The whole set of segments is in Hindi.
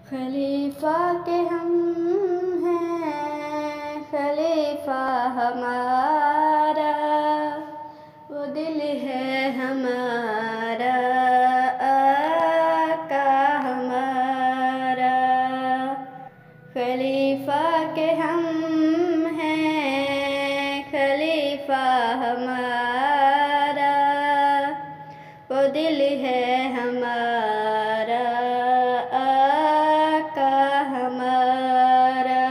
खलीफा के हम हैं, खलीफा हमारा, वो दिल है हमारा, आका हमारा। खलीफा के हम हैं, खलीफा हमारा, वो दिल है हमारा, आका हमारा।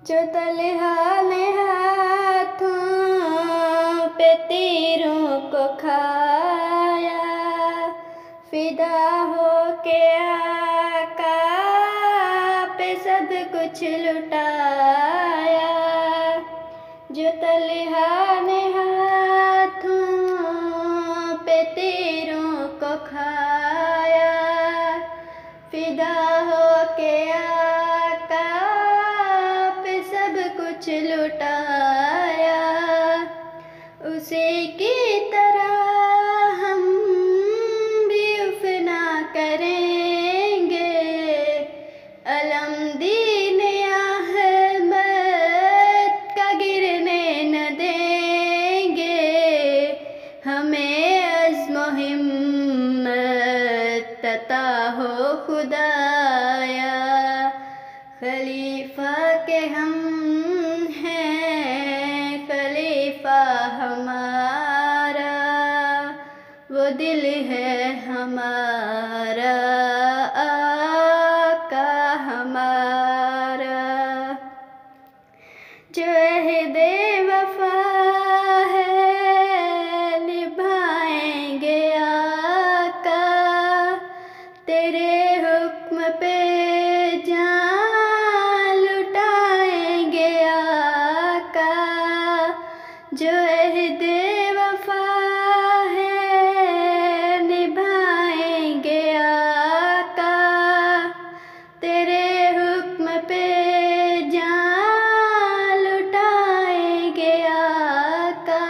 जो तलहा ने हाथों पे तीरों को खाया, फिदा हो के आका पे सब कुछ लुटाया। जो तलहा ने हाथों पे तीरों को खाया, फिदा हो के आका पे सब कुछ लुटाया। उसी की तरह हम भी उफना करेंगे, अलम दीन अहमद का गिरने न देंगे। हमें अज़्म हिम्मत अता हो खुदाया, खलीफा के हम हैं, खलीफा हमारा, वो दिल है हमारा, आका हमारा। जो अहदे वफा है निभाएंगे आका, तेरे हुक्म पे जान लुटाएंगे आका। जो अहदे वफा है निभाएंगे आका, तेरे हुक्म पे जान लुटाएंगे आका।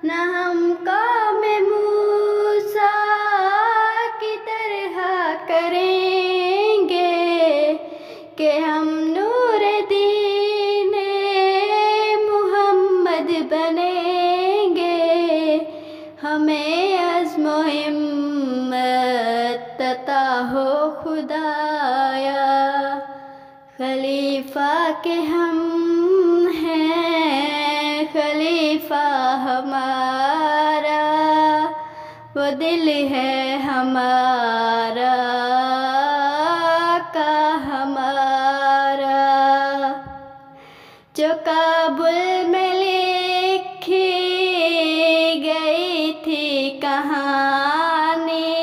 न हम कौम मूसा की तरह करेंगे कि हम नूर दीने मुहम्मद बनेंगे। हमें अज़्म हिम्मत अता हो खुदाया, खलीफा के हम हैं, खलीफा हमारा, वो दिल है हमारा, आका हमारा। जो काबुल में लिखी गई थी कहानी,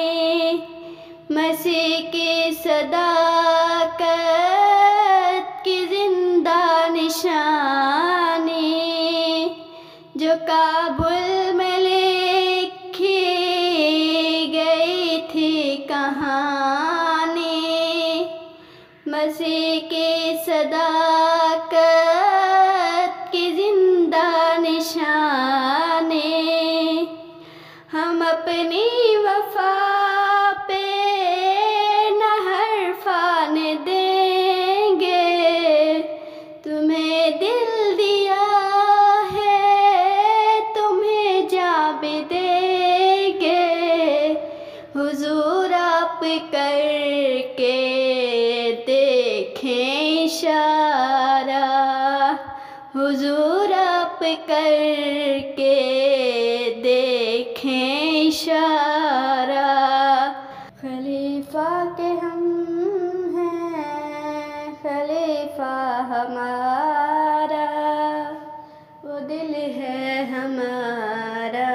मसीह की सदाकत की जिंदा निशानी। जो काबुल में लिखी गई थी कहानी, मसीह की सदाकत की जिंदा निशानी। हम अपनी वफा पे न हर्फान देंगे, तुम्हें दिल दिया है तुम्हें जा भी देंगे। हुजूर आप करके देखें इशारा, हुजूर आप करके देखें इशारा। खलीफा के हम हैं, खलीफा हमारा, वो दिल है हमारा,